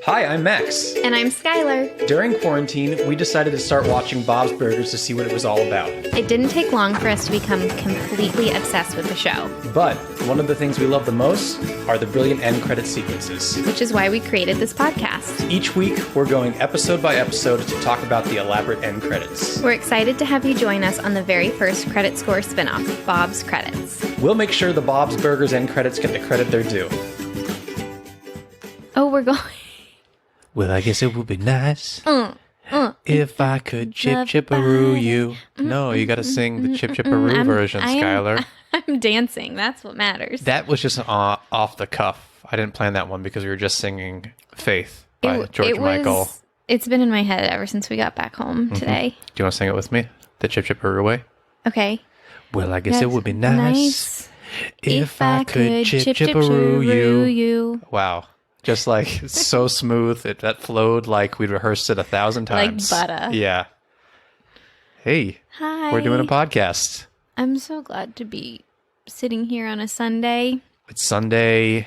Hi, I'm Max. And I'm Skylar. During quarantine, we decided to start watching Bob's Burgers to see what it was all about. It didn't take long for us to become completely obsessed with the show, But one of the things we love the most are the brilliant end credit sequences. which is why we created this podcast. Each week, we're going episode by episode to talk about the elaborate end credits. We're excited to have you join us on the very first Credit Score spinoff, Bob's Credits. We'll make sure the Bob's Burgers end credits get the credit they're due. Oh, we're going... Well, I guess it would be nice if I could chip-chipperoo you. No, you gotta sing the chip-chipperoo version, Skylar. I'm dancing. That's what matters. That was just off the cuff. I didn't plan that one because we were just singing Faith by George Michael. It's been in my head ever since we got back home today. Do you want to sing it with me? The chip-chipperoo way? Okay. Well, I guess it would be nice if I could chip-chipperoo you. Wow. Just like so smooth. That flowed like we'd rehearsed it 1,000 times. Like butter. Yeah. Hey. Hi. We're doing a podcast. I'm so glad to be sitting here on a Sunday. It's Sunday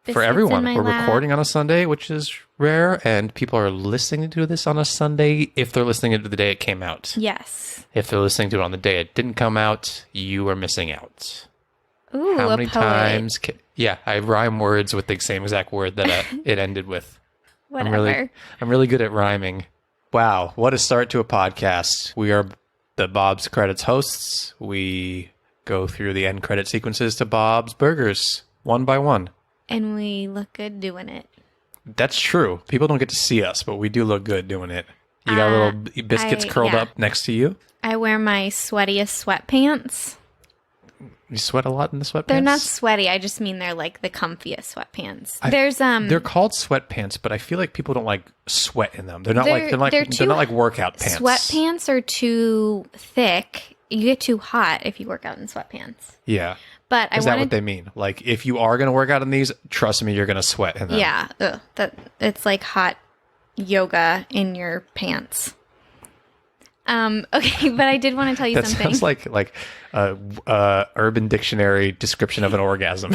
for Biscuits everyone. in my We're lap. recording on a Sunday, which is rare, and people are listening to this on a Sunday if they're listening to the day it came out. Yes. If they're listening to it on the day it didn't come out, you are missing out. Ooh, How a many poet. times? Yeah, I rhyme words with the same exact word that it ended with. Whatever. I'm really good at rhyming. Wow, what a start to a podcast. We are the Bob's Credits hosts. We go through the end credit sequences to Bob's Burgers, one by one. And we look good doing it. That's true. People don't get to see us, but we do look good doing it. You got little biscuits curled up next to you? I wear my sweatiest sweatpants. You sweat a lot in the sweatpants? They're not sweaty. I just mean they're like the comfiest sweatpants. They're called sweatpants, but I feel like people don't like sweat in them. They're not they're not like workout pants. Sweatpants are too thick. You get too hot if you work out in sweatpants. Yeah. But Is that what they mean? Like, if you are going to work out in these, trust me, you're going to sweat in them. Yeah. It's like hot yoga in your pants. Okay, but I did want to tell you That something. sounds like Urban Dictionary description of an orgasm.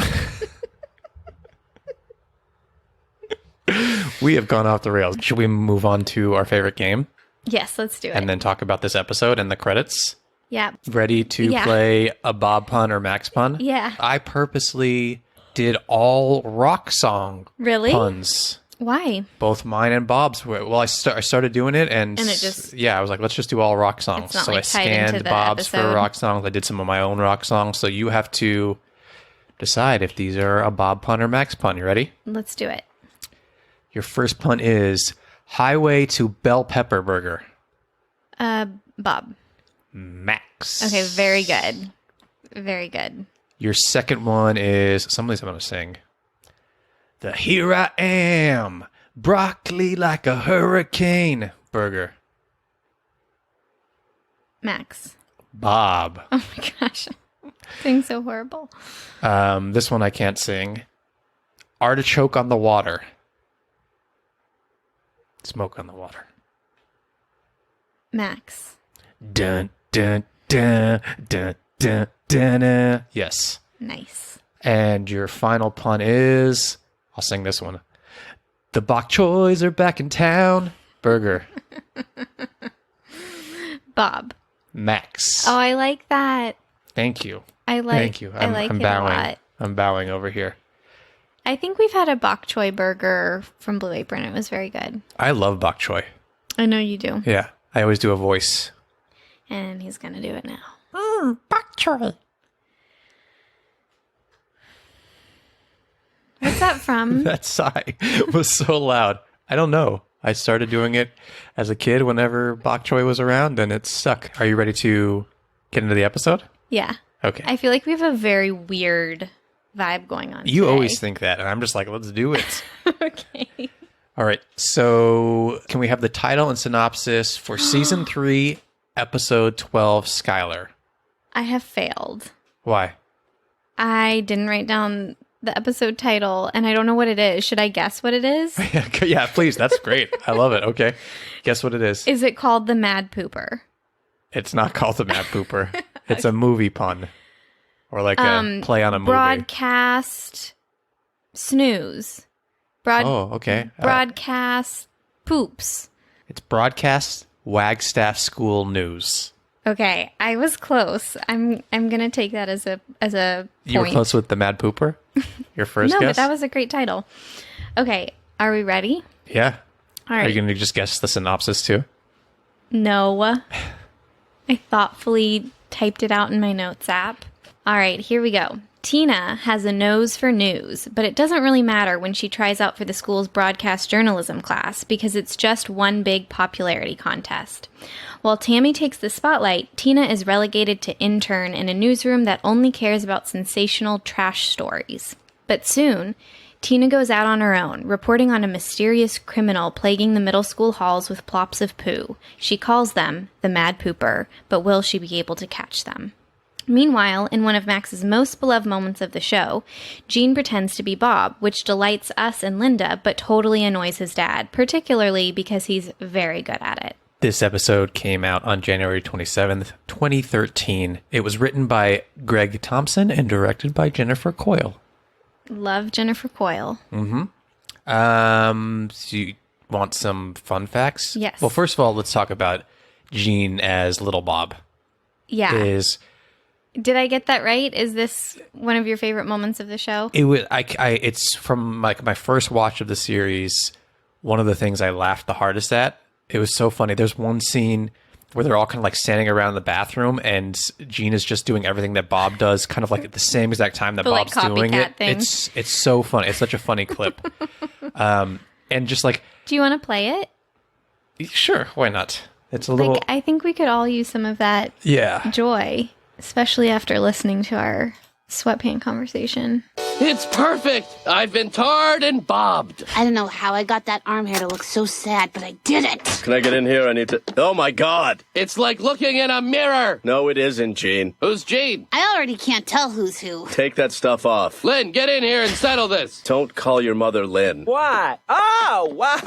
We have gone off the rails. Should we move on to our favorite game? Yes, let's do it. And then talk about this episode and the credits? Yeah. Ready to play a Bob pun or Max pun? Yeah. I purposely did all rock song puns. Why? Both mine and Bob's. Well, I started doing it, and it just... Yeah, I was like, let's just do all rock songs. It's not So like I tied into scanned the Bob's for episode. rock songs. I did some of my own rock songs. So you have to decide if these are a Bob pun or Max pun. You ready? Let's do it. Your first pun is Highway to Bell Pepper Burger. Bob. Max. Okay, very good. Very good. Your second one is, some of these I'm going to sing. The Here I Am, Broccoli Like a Hurricane Burger. Max. Bob. Oh my gosh. Being so horrible. This one I can't sing. Artichoke on the Water. Smoke on the Water. Max. Dun, dun, dun, dun, dun, dun, dun. Yes. Nice. And your final pun is, I'll sing this one. The bok choys are back in town. Burger. Bob. Max. Oh, I like that. Thank you. Thank you. I'm I'm it bowing. a lot. I'm bowing over here. I think we've had a bok choy burger from Blue Apron. It was very good. I love bok choy. I know you do. Yeah. I always do a voice. And he's going to do it now. Bok choy. What's that from? That sigh was so loud. I don't know. I started doing it as a kid whenever bok choy was around, and it stuck. Are you ready to get into the episode? Yeah. Okay. I feel like we have a very weird vibe going on You today. always think that, and I'm just like, let's do it. Okay. All right. So can we have the title and synopsis for Season 3, Episode 12, Skylar? I have failed. Why? I didn't write down the episode title, and I don't know what it is. Should I guess what it is? Yeah, please. That's great. I love it. Okay. Guess what it is? Is it called The Mad Pooper? It's not called The Mad Pooper. It's a movie pun. Or like a play on a movie. Broadcast snooze. Oh, okay. Broadcast poops. It's broadcast Wagstaff School News. Okay, I was close. I'm gonna take that as a point. You were close with the Mad Pooper? Your first No, guess? but that was a great title. Okay, are we ready? Yeah. All Are right. you going to just guess the synopsis too? No. I thoughtfully typed it out in my notes app. All right, here we go. Tina has a nose for news, but it doesn't really matter when she tries out for the school's broadcast journalism class because it's just one big popularity contest. While Tammy takes the spotlight, Tina is relegated to intern in a newsroom that only cares about sensational trash stories. But soon, Tina goes out on her own, reporting on a mysterious criminal plaguing the middle school halls with plops of poo. She calls them the Mad Pooper, but will she be able to catch them? Meanwhile, in one of Max's most beloved moments of the show, Gene pretends to be Bob, which delights us and Linda, but totally annoys his dad, particularly because he's very good at it. This episode came out on January 27th, 2013. It was written by Greg Thompson and directed by Jennifer Coyle. Love Jennifer Coyle. So you want some fun facts? Yes. Well, first of all, let's talk about Gene as Little Bob. Yeah. Did I get that right? Is this one of your favorite moments of the show? It's from like my first watch of the series. One of the things I laughed the hardest at. It was so funny. There's one scene where they're all kind of like standing around the bathroom, and Gene is just doing everything that Bob does, kind of like at the same exact time that But, Bob's doing copycat it. thing. It's so funny. It's such a funny clip. And just like, Do you want to play it? sure, why not? It's a little, I think we could all use some of that yeah. joy, especially after listening to our sweatpant conversation. It's perfect! I've been tarred and bobbed. I don't know how I got that arm hair to look so sad, but I did it. Can I get in here? I need to... Oh, my God. It's like looking in a mirror. No, it isn't, Gene. Who's Gene? I already can't tell who's who. Take that stuff off. Lynn, get in here and settle this. Don't call your mother Lynn. What? Oh, wow.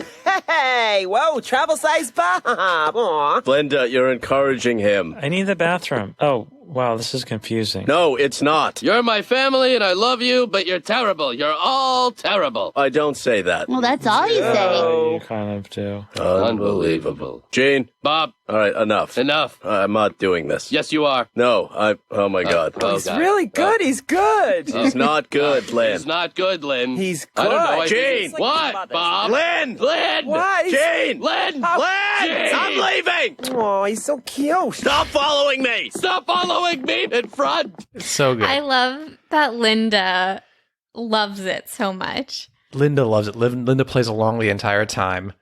Hey, whoa, travel size Bob. Aw. Glenda, you're encouraging him. I need the bathroom. Oh, wow, this is confusing. No, it's not. You're my family and I love you, but you're terrible. You're all terrible. I don't say that. Well, that's all you say. Oh, you kind of do. Unbelievable. Gene? Bob, All right, enough. enough. I'm not doing this. Yes, you are. No, Oh, my God. Oh, He's God. really good. He's good. He's not good, Lynn. He's not good, Lynn. He's I don't know. good. Gene! He's like What, mother. Bob? Lynn! Lynn! What? Gene! Lynn! How- Lynn! I'm leaving! Oh, he's so cute. Stop following me! Stop following me in front! It's so good. I love that Linda loves it so much. Linda loves it. Linda plays along the entire time.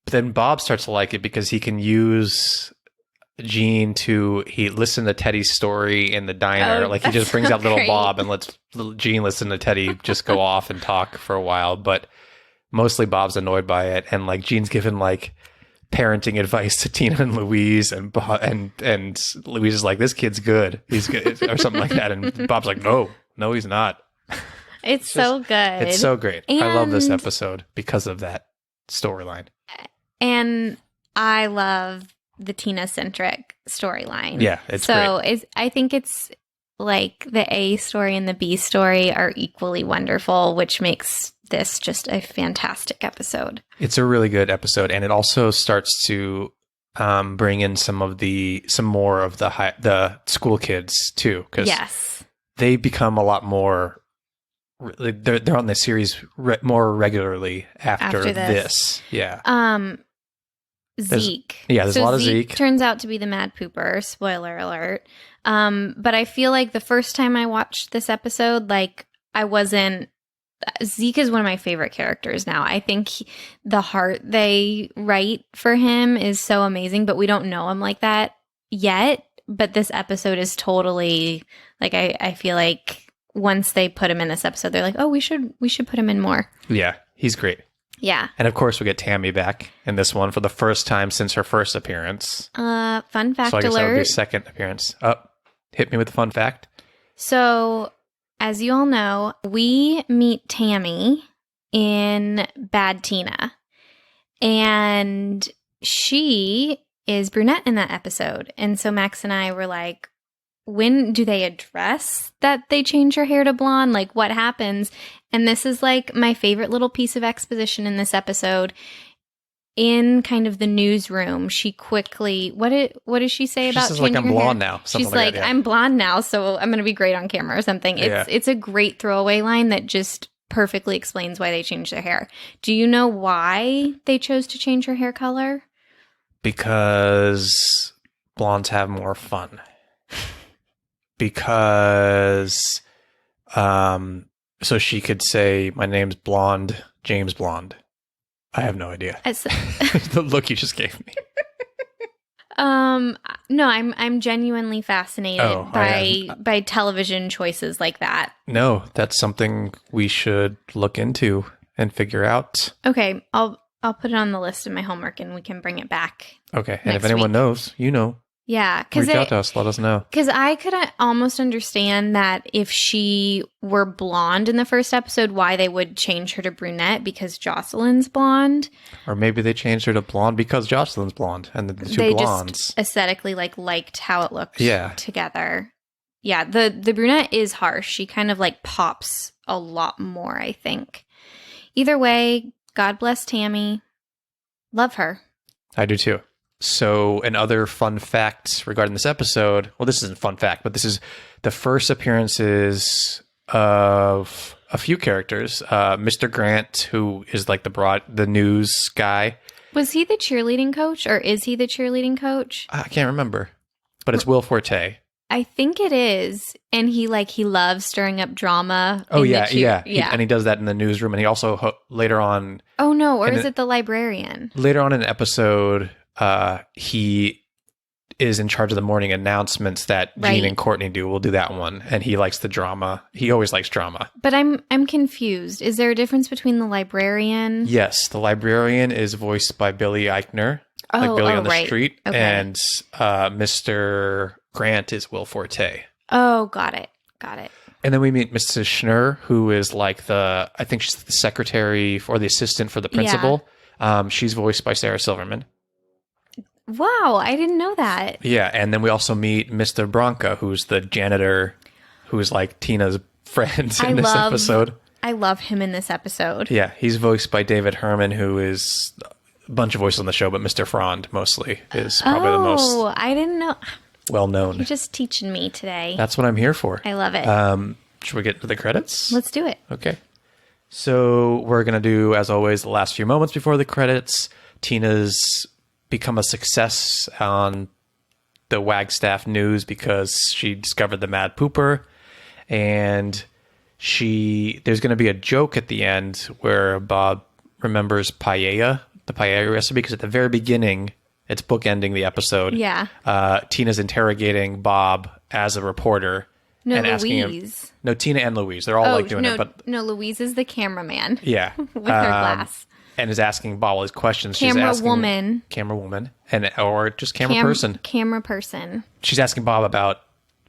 Then Bob starts to like it because he can use Gene he listen to Teddy's story in the diner. Oh, Like he just that's brings so out little great. Bob and lets little Gene listen to Teddy just go off and talk for a while. But mostly Bob's annoyed by it, and like Gene's given like parenting advice to Tina and Louise, and and Louise is like, "This kid's good. He's good," or something like that, and Bob's like, "No, he's not." It's so good. It's so great. I love this And- episode because of that storyline. And I love the Tina-centric storyline. Yeah, it's so I think it's like the A story and the B story are equally wonderful, which makes this just a fantastic episode. It's a really good episode, and it also starts to bring in some more of the school kids too, because Yes. they become a lot more. They're on the series more regularly after this. Yeah. Zeke. There's a lot of Zeke. Turns out to be the Mad Pooper. Spoiler alert. But I feel like the first time I watched this episode, like I wasn't. Zeke is one of my favorite characters now. I think the heart they write for him is so amazing, but we don't know him like that yet. But this episode is totally like I feel like once they put him in this episode, they're like, oh, we should put him in more. Yeah, he's great. Yeah. And of course, we get Tammy back in this one for the first time since her first appearance. Fun fact So I guess that would be alert. second appearance. Hit me with the fun fact. So, as you all know, we meet Tammy in Bad Tina. And she is brunette in that episode. And so Max and I were like, when do they address that they change her hair to blonde? Like, what happens? And this is like my favorite little piece of exposition in this episode. In kind of the newsroom, she quickly what does she say about says, like, changing I'm her hair? blonde now, something She's like like, that, yeah. I'm blonde now, so I'm gonna be great on camera or something. It's a great throwaway line that just perfectly explains why they changed their hair. Do you know why they chose to change her hair color? Because blondes have more fun. Because so she could say, my name's Blonde, James Blonde. I have no idea. The look you just gave me. No, I'm genuinely fascinated by television choices like that. No, that's something we should look into and figure out. Okay, I'll put it on the list of my homework and we can bring it back. Okay, and if next anyone week. knows, Yeah, reach out to us, let us know. Because I could almost understand that if she were blonde in the first episode, why they would change her to brunette because Jocelyn's blonde. Or maybe they changed her to blonde because Jocelyn's blonde, and the two They blondes. just aesthetically liked how it looked Yeah. together. Yeah, the brunette is harsh. She kind of like pops a lot more, I think. Either way, God bless Tammy. Love her. I do too. So, and other fun facts regarding this episode. Well, this isn't a fun fact, but this is the first appearances of a few characters. Mr. Grant, who is like the news guy. Was he the cheerleading coach or is he the cheerleading coach? I can't remember, but it's Will Forte. I think it is. And he loves stirring up drama. Oh, in the yeah. yeah. And he does that in the newsroom. And he also later on Oh, no. Or and is it the librarian? Later on in the episode, he is in charge of the morning announcements that Gene and Courtney do. We'll do that one. And he likes the drama. He always likes drama. But I'm confused. Is there a difference between the librarian? Yes, the librarian is voiced by Billy Eichner, like Billy on the right. Street. Okay. And Mr. Grant is Will Forte. Oh, got it. And then we meet Mrs. Schnurr, who is like I think she's the secretary or the assistant for the principal. She's voiced by Sarah Silverman. Wow, I didn't know that. Yeah, and then we also meet Mr. Bronca, who's the janitor, who's like Tina's friend in this episode. I love him in this episode. Yeah, he's voiced by David Herman, who is a bunch of voices on the show, but Mr. Frond mostly is probably the most Oh, I didn't know. well-known. You're just teaching me today. That's what I'm here for. I love it. Should we get into the credits? Let's do it. Okay. So we're going to do, as always, the last few moments before the credits. Tina's become a success on the Wagstaff news because she discovered the Mad Pooper. And there's going to be a joke at the end where Bob remembers paella, the paella recipe, because at the very beginning, it's bookending the episode. Yeah. Tina's interrogating Bob as a reporter. No, and asking Louise. him. No, Tina and Louise. They're all like doing no, it. But no, Louise is the cameraman. yeah. With her glass. And is asking Bob all these questions. Camera She's asking, woman. Camera woman. Or just camera person. Camera person. She's asking Bob about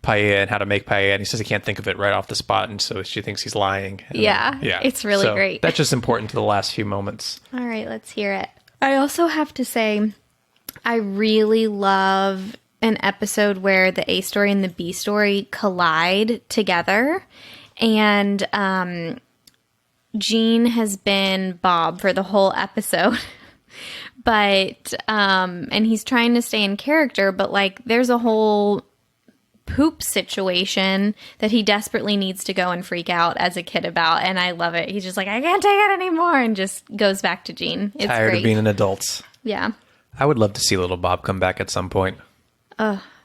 paella and how to make paella. And he says he can't think of it right off the spot. And so she thinks he's lying. And Yeah. It's really So great. That's just important to the last few moments. All right, let's hear it. I also have to say, I really love an episode where the A story and the B story collide together. And Gene has been Bob for the whole episode. But, and he's trying to stay in character, but like there's a whole poop situation that he desperately needs to go and freak out as a kid about. And I love it. He's just like, I can't take it anymore. And just goes back to Gene. It's Tired great. of being an adult. Yeah. I would love to see little Bob come back at some point.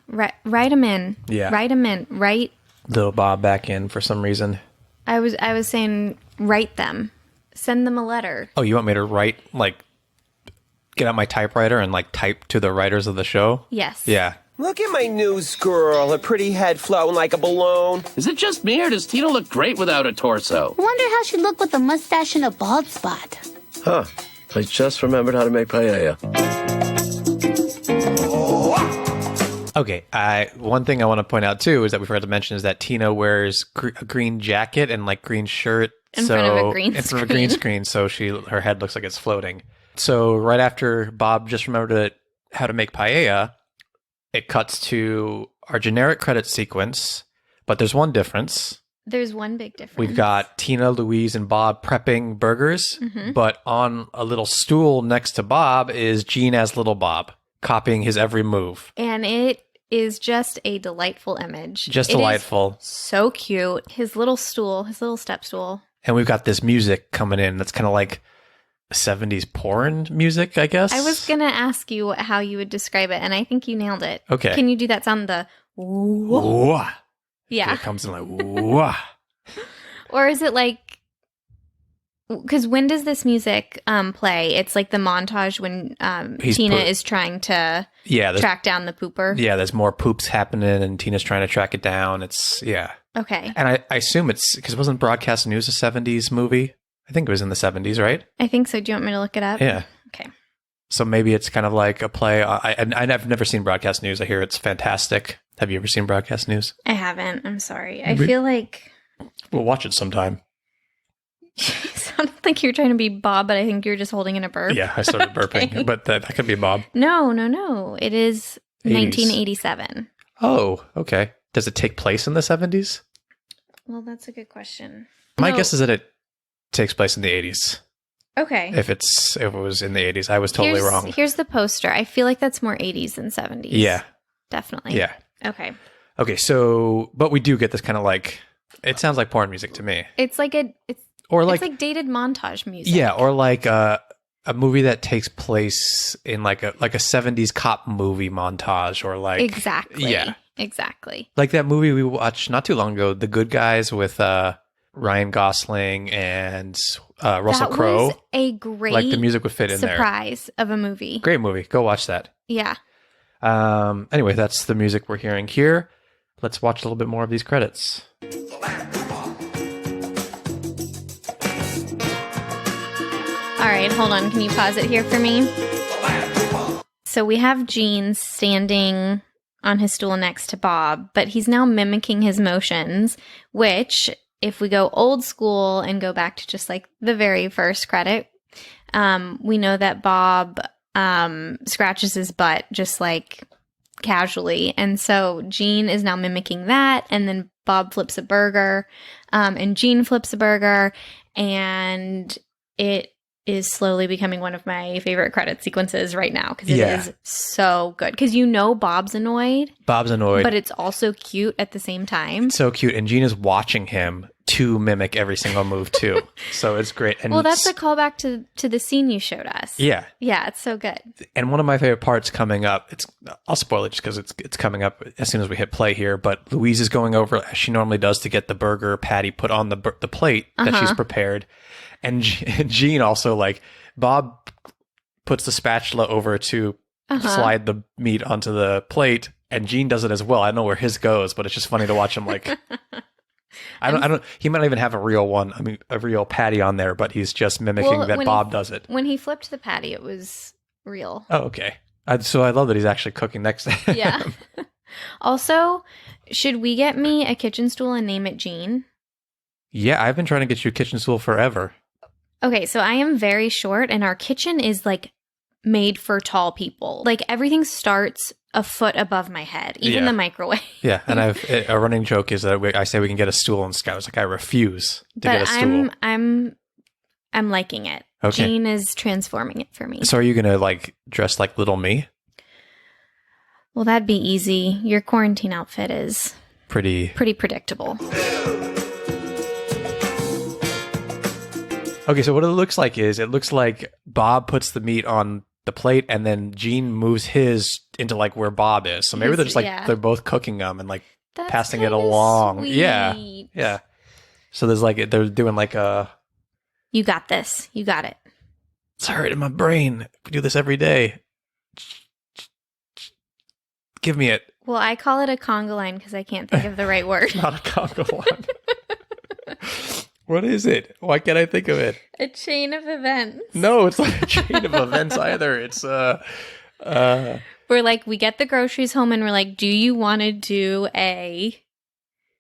Write him in. Yeah. Write him in. Write. Little Bob back in for some reason. I was saying write them. Send them a letter. Oh, you want me to write, like, get out my typewriter and, like, type to the writers of the show? Yes. Yeah. Look at my news girl, her pretty head floating like a balloon. Is it just me, or does Tina look great without a torso? I wonder how she'd look with a mustache and a bald spot. Huh. I just remembered how to make paella. Okay, one thing I want to point out, too, is that we forgot to mention is that Tina wears a green jacket and, like, green shirt. In front of a green In front of a green screen, so her head looks like it's floating. So right after Bob just remembered how to make paella, it cuts to our generic credit sequence, but there's one difference. There's one big difference. We've got Tina, Louise, and Bob prepping burgers, but on a little stool next to Bob is Gene as little Bob, copying his every move. And it is just a delightful image. Just It is delightful. so cute. His little stool, his little step stool. And we've got this music coming in that's kind of like 70s porn music, I guess. I was going to ask you how you would describe it, and I think you nailed it. Okay. Can you do that sound? The whoa. Wah. Yeah. It comes in like, wah. Or is it like, because when does this music play? It's like the montage when Tina is trying to track down the pooper. Yeah, there's more poops happening and Tina's trying to track it down. It's, yeah. Okay. And I assume it's, because wasn't Broadcast News a 70s movie? I think it was in the 70s, right? I think so. Do you want me to look it up? Yeah. Okay. So maybe it's kind of like a play. I've never seen Broadcast News. I hear it's fantastic. Have you ever seen Broadcast News? I haven't. I'm sorry. I feel like We'll watch it sometime. I don't think you're trying to be Bob, but I think you're just holding in a burp. Yeah, I started burping, Okay. but that could be Bob. No. It is 80s. 1987. Oh, okay. Does it take place in the 70s? Well, that's a good question. My No. guess is that it takes place in the 80s. Okay. If it was in the 80s, I was totally wrong. Here's the poster. I feel like that's more 80s than 70s. Yeah. Definitely. Yeah. Okay. Okay, so, but we do get this kind of like, it sounds like porn music to me. It's like it's like dated montage music. Yeah, or like a movie that takes place in like a 70s cop movie montage, or like Exactly. Yeah. Exactly. Like that movie we watched not too long ago, The Good Guys, with Ryan Gosling and Russell That Crowe. was a great Like the music would fit in there. surprise of a movie. Great movie. Go watch that. Yeah. Anyway, that's the music we're hearing here. Let's watch a little bit more of these credits. All right, hold on. Can you pause it here for me? So we have Gene standing on his stool next to Bob, but he's now mimicking his motions, which, if we go old school and go back to just like the very first credit, we know that Bob scratches his butt just like casually. And so Gene is now mimicking that. And then Bob flips a burger, and Gene flips a burger, and it is slowly becoming one of my favorite credit sequences right now because it is so good. Because Bob's annoyed. But it's also cute at the same time. So cute. And Gene is watching him to mimic every single move too. So it's great. And Well, that's a callback to the scene you showed us. Yeah. Yeah, it's so good. And one of my favorite parts coming up, I'll spoil it just because it's coming up as soon as we hit play here, but Louise is going over, as she normally does, to get the burger patty put on the plate that she's prepared. And Gene also, like, Bob puts the spatula over to slide the meat onto the plate, and Gene does it as well. I don't know where his goes, but it's just funny to watch him, like... I don't. He might not even have a real one. I mean, a real patty on there, but he's just mimicking that Bob does it. When he flipped the patty, it was real. Oh, okay. So I love that he's actually cooking next to him. Yeah. Also, should we get me a kitchen stool and name it Gene? Yeah, I've been trying to get you a kitchen stool forever. Okay, so I am very short, and our kitchen is like made for tall people. Like everything starts a foot above my head, even the microwave. Yeah, and a running joke is that I say we can get a stool, and Sky was like, I refuse to get a stool. I'm liking it. Okay. Gene is transforming it for me. So are you gonna like dress like little me? Well, that'd be easy. Your quarantine outfit is Pretty predictable. Okay, so what it looks like Bob puts the meat on the plate, and then Gene moves his into like where Bob is. So maybe they're just like they're both cooking them and like That's passing it kinda along. sweet. Yeah. So there's like they're doing like a. You got this. You got it. It's hurting my brain. We do this every day. Give me it. Well, I call it a conga line because I can't think of the right word. Not a conga line. What is it? Why can't I think of it? A chain of events. No, it's not a chain of events either. It's We're like, we get the groceries home and we're like, do you want to do a...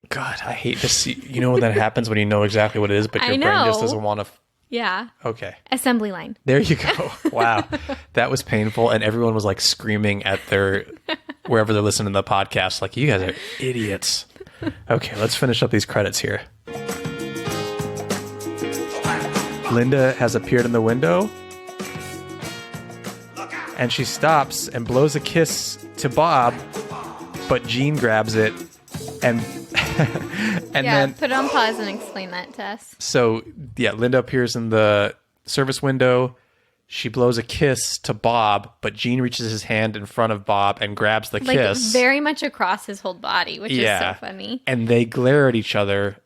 God, I hate to see. You know when that happens when you know exactly what it is, but your brain just doesn't want to. Yeah. Okay. Assembly line. There you go. Wow. That was painful. And everyone was like screaming at their wherever they're listening to the podcast. Like, you guys are idiots. Okay, let's finish up these credits here. Linda has appeared in the window, and she stops and blows a kiss to Bob, but Jean grabs it and then put it on pause and explain that to us. So yeah, Linda appears in the service window. She blows a kiss to Bob, but Jean reaches his hand in front of Bob and grabs the Like kiss. very much across his whole body, which is so funny. And they glare at each other,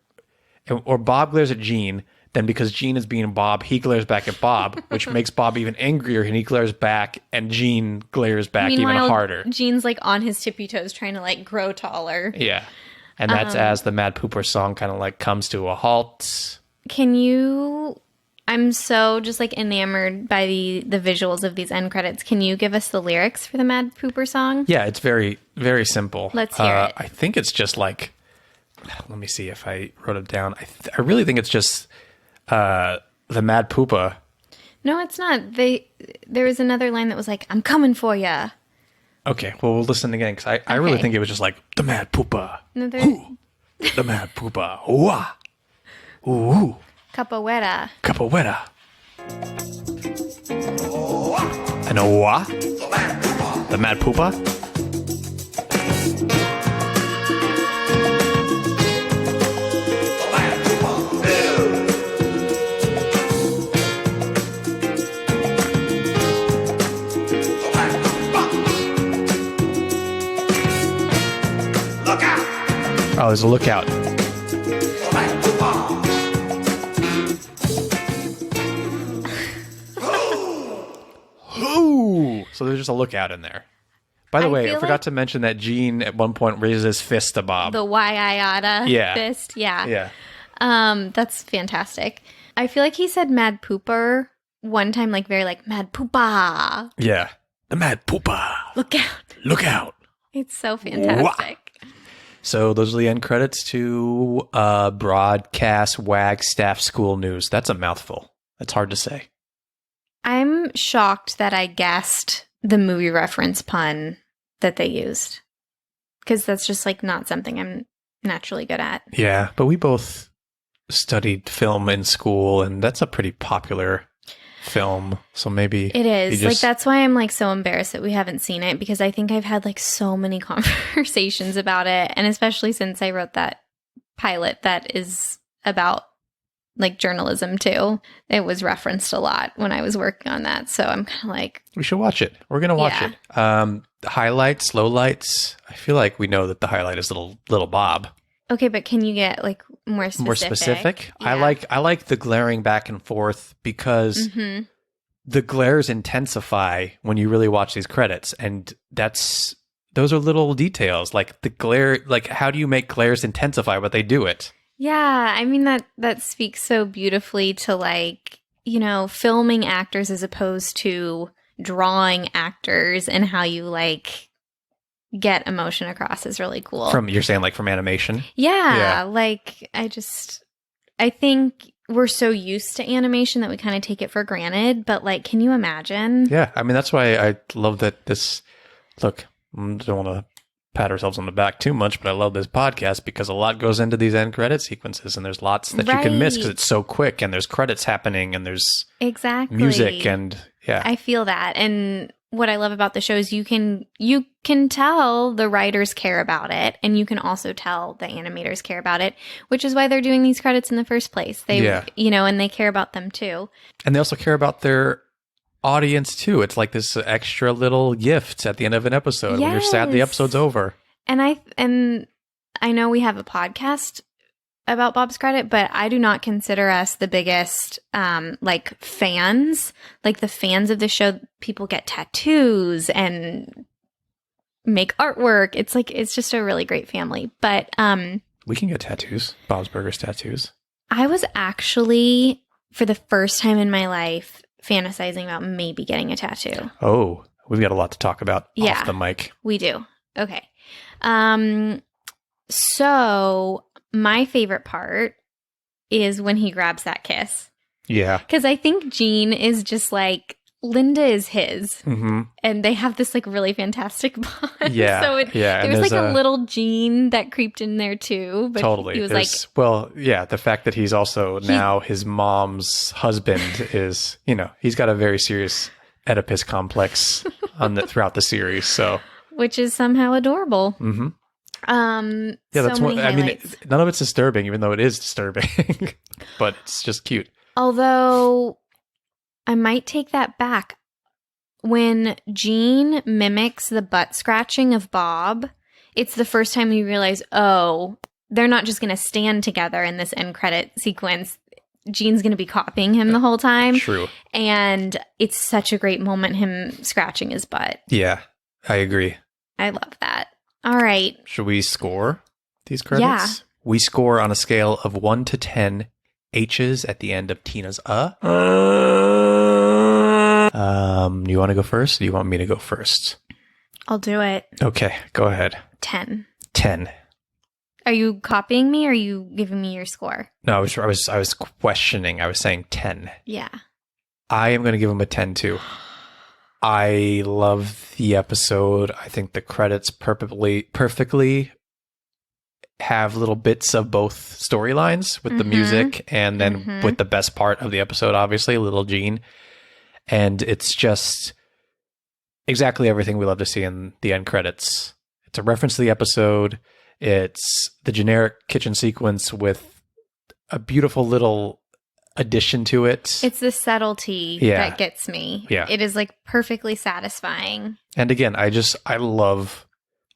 or Bob glares at Jean. Then because Jean is being Bob, he glares back at Bob, which makes Bob even angrier, and he glares back, and Jean glares back even harder. Jean's like on his tippy toes trying to like grow taller. Yeah. And that's as the Mad Pooper song kind of like comes to a halt. I'm so just like enamored by the visuals of these end credits. Can you give us the lyrics for the Mad Pooper song? Yeah, it's very, very simple. Let's hear it. I think it's just like, let me see if I wrote it down. I really think it's just the Mad Poopa. No, it's not. There was another line that was like, "I'm coming for ya." Okay, well, we'll listen again, because I really think it was just like, the Mad Poopa. No, Ooh, the Mad Poopa. Ooh, ooh, Capoeira. capoeira. And a what? The Mad Poopa? Oh, there's a lookout. Ooh. So there's just a lookout in there. By the way, I forgot to mention that Gene at one point raises his fist to Bob. The Y-I-A-T-A fist. Yeah. Yeah. That's fantastic. I feel like he said Mad Pooper one time, like very like Mad Poopa. Yeah. The Mad Poopa. Look out. Look out. It's so fantastic. So those are the end credits to Broadcast Wagstaff School News. That's a mouthful. That's hard to say. I'm shocked that I guessed the movie reference pun that they used, because that's just like not something I'm naturally good at. Yeah, but we both studied film in school, and that's a pretty popular film. So maybe it is like, that's why I'm like so embarrassed that we haven't seen it, because I think I've had like so many conversations about it, and especially since I wrote that pilot that is about like journalism too. It was referenced a lot when I was working on that, so I'm kind of like, we should watch it. We're gonna watch it. Highlights, lowlights. I feel like we know that the highlight is little Bob. Okay, but can you get like more specific? More specific? Yeah. I like the glaring back and forth, because the glares intensify when you really watch these credits, and those are little details. Like the glare, like how do you make glares intensify? But they do it. Yeah, I mean that speaks so beautifully to like, you know, filming actors as opposed to drawing actors, and how you like get emotion across is really cool. You're saying like from animation? Yeah. Like I think we're so used to animation that we kind of take it for granted, but like, can you imagine? Yeah. I mean, that's why I love that look, I don't want to pat ourselves on the back too much, but I love this podcast because a lot goes into these end credit sequences, and there's lots that you can miss because it's so quick, and there's credits happening, and there's music, and yeah. I feel that. And what I love about the show is you can tell the writers care about it, and you can also tell the animators care about it, which is why they're doing these credits in the first place. And they care about them too. And they also care about their audience too. It's like this extra little gift at the end of an episode when you're sad the episode's over. And I know we have a podcast about Bob's Credit, but I do not consider us the biggest like fans. Like the fans of the show, people get tattoos and make artwork. It's like it's just a really great family. But we can get tattoos. Bob's Burgers tattoos. I was actually, for the first time in my life, fantasizing about maybe getting a tattoo. Oh, we've got a lot to talk about off the mic. We do. Okay. So my favorite part is when he grabs that kiss. Yeah. Because I think Gene is just like Linda is his, and they have this like really fantastic bond. Yeah, so yeah, there and was like there's a little Gene that creeped in there too. But totally. he was like, Well, yeah, the fact that he's also now his mom's husband is, he's got a very serious Oedipus complex throughout the series. So, which is somehow adorable. yeah, so that's many one. I mean, highlights. none of it's disturbing, even though it is disturbing, but it's just cute. Although I might take that back. When Gene mimics the butt scratching of Bob, it's the first time we realize, oh, they're not just going to stand together in this end credit sequence. Gene's going to be copying him the whole time. True. And it's such a great moment, him scratching his butt. Yeah, I agree. I love that. All right. Should we score these credits? Yeah. We score on a scale of 1 to 10 H's at the end of Tina's you want to go first? Or do you want me to go first? I'll do it. Okay, go ahead. 10. 10. Are you copying me or are you giving me your score? No, I was questioning. I was saying 10. Yeah. I am going to give him a 10 too. I love the episode. I think the credits perfectly have little bits of both storylines with the music and then with the best part of the episode, obviously, Little Gene. And it's just exactly everything we love to see in the end credits. It's a reference to the episode. It's the generic kitchen sequence with a beautiful little addition to it. It's the subtlety that gets me. Yeah. It is like perfectly satisfying. And again, I love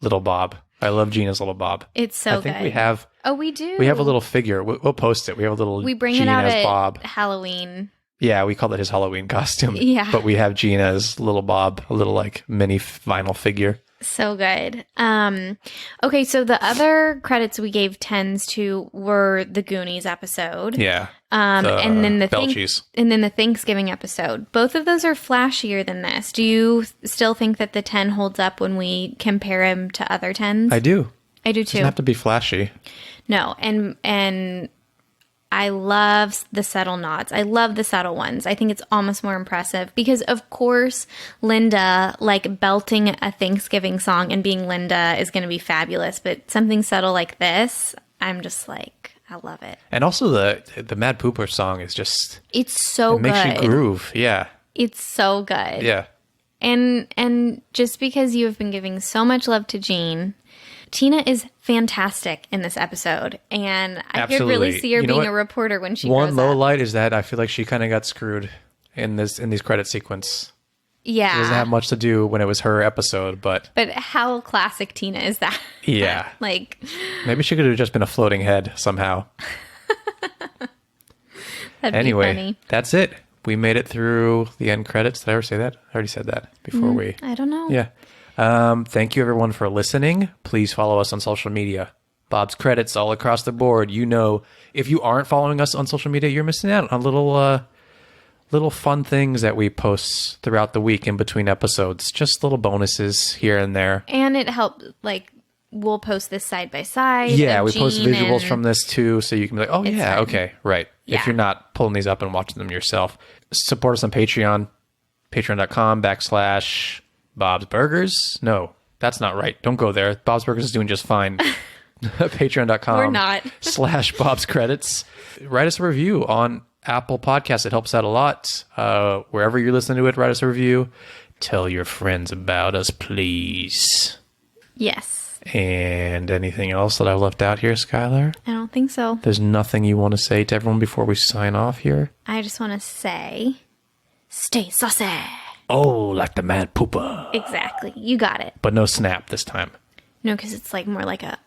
Little Bob. I love Gina's Little Bob. It's so good. I think we have. Oh, we do. We have a little figure. We'll post it. We have a little. We bring Gina it out as at Bob. Halloween. Yeah, we call it his Halloween costume. Yeah. But we have Gina's Little Bob, a little like mini vinyl figure. So good. Okay, so the other credits we gave 10s to were the Goonies episode. Yeah. And then the Belchies. and then the Thanksgiving episode. Both of those are flashier than this. Do you still think that the 10 holds up when we compare them to other 10s? I do. I do It too. doesn't have to be flashy. No, and I love the subtle nods. I love the subtle ones. I think it's almost more impressive because, of course, Linda, like belting a Thanksgiving song and being Linda is going to be fabulous. But something subtle like this, I'm just like, I love it. And also the Mad Pooper song is just It's so it makes good. you groove. Yeah. It's so good. Yeah. And just because you have been giving so much love to Jean, Tina is fantastic in this episode, and I could really Absolutely. see her You know being what? a reporter when she One grows low up. light is that I feel like she kind of got screwed in these credit sequence. Yeah, It doesn't have much to do when it was her episode, but how classic Tina is that? yeah. Like, Maybe she could have just been a floating head somehow. that'd Anyway, be funny. that's it. We made it through the end credits. Did I ever say that? I already said that before we... I don't know. Yeah. Thank you, everyone, for listening. Please follow us on social media. Bob's Credits all across the board. You know, if you aren't following us on social media, you're missing out on little fun things that we post throughout the week in between episodes. Just little bonuses here and there. And it helped, like, we'll post this side by side. Yeah, of we post Jean visuals and- from this too, so you can be like, oh, It's yeah, fun. okay, right. Yeah. If you're not pulling these up and watching them yourself, support us on Patreon, patreon.com/Bob's Burgers. No, that's not right. Don't go there. Bob's Burgers is doing just fine. Patreon.com We're not. /Bob's Credits. Write us a review on Apple Podcasts. It helps out a lot. Wherever you're listening to it, write us a review. Tell your friends about us, please. Yes. And anything else that I've left out here, Skylar? I don't think so. There's nothing you want to say to everyone before we sign off here? I just want to say, stay saucy. Oh, like the Mad Pooper. Exactly. You got it. But no snap this time. No, because it's like more like get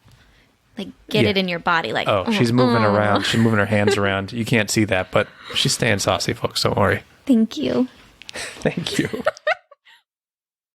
Yeah. it in your body. Like, Oh, she's moving around. She's moving her hands around. You can't see that, but she's staying saucy, folks. Don't worry. Thank you. Thank you.